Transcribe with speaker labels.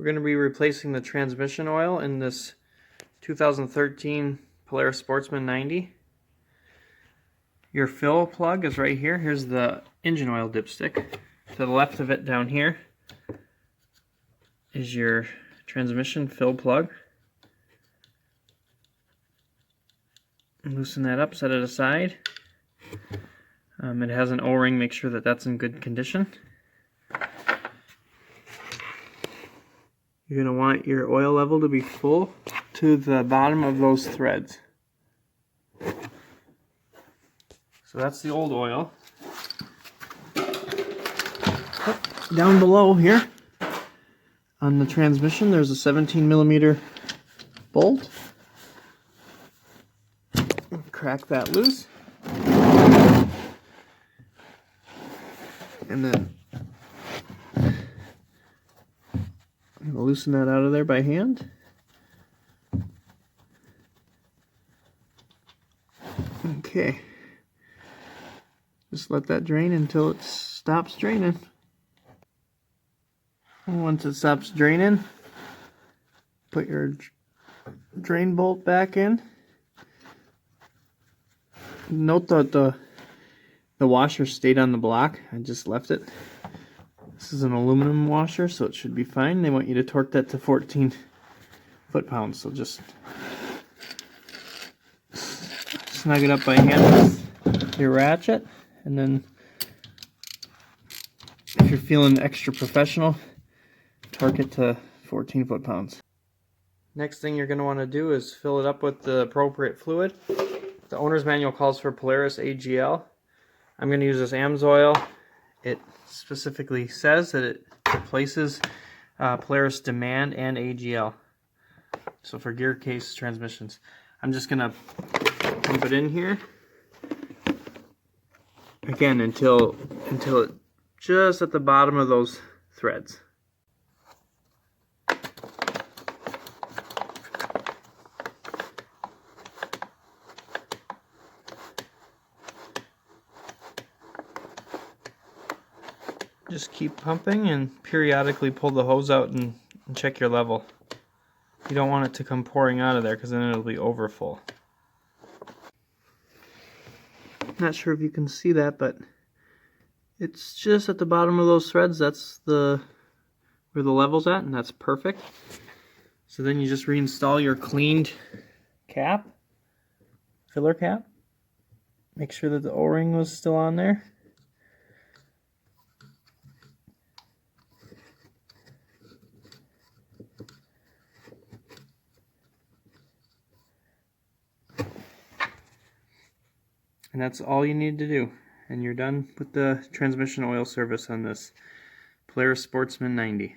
Speaker 1: We're going to be replacing the transmission oil in this 2013 Polaris Sportsman 90. Your fill plug is right here. Here's the engine oil dipstick. To the left of it down here is your transmission fill plug. Loosen that up, set it aside. It has an O-ring, make sure that that's in good condition. You're going to want your oil level to be full to the bottom of those threads. So that's the old oil. Down below here on the transmission there's a 17mm bolt. Crack that loose. And then I'm going to loosen that out of there by hand. Okay. Just let that drain until it stops draining. And once it stops draining, put your drain bolt back in. Note that the washer stayed on the block. I just left it. This is an aluminum washer, so it should be fine. They want you to torque that to 14 foot-pounds, so just snug it up by hand with your ratchet, and then if you're feeling extra professional, torque it to 14 foot-pounds. Next thing you're going to want to do is fill it up with the appropriate fluid. The owner's manual calls for Polaris AGL. I'm going to use this AMSOIL. It specifically says that it replaces Polaris Demand and AGL. So for gear case transmissions. I'm just going to pump it in here. Again, until it just at the bottom of those threads. Just keep pumping and periodically pull the hose out and check your level. You don't want it to come pouring out of there because then it'll be over full. Not sure if you can see that, but it's just at the bottom of those threads. That's where the level's at, and that's perfect. So then you just reinstall your cleaned cap, filler cap. Make sure that the O-ring was still on there. And that's all you need to do, and you're done with the transmission oil service on this Polaris Sportsman 90.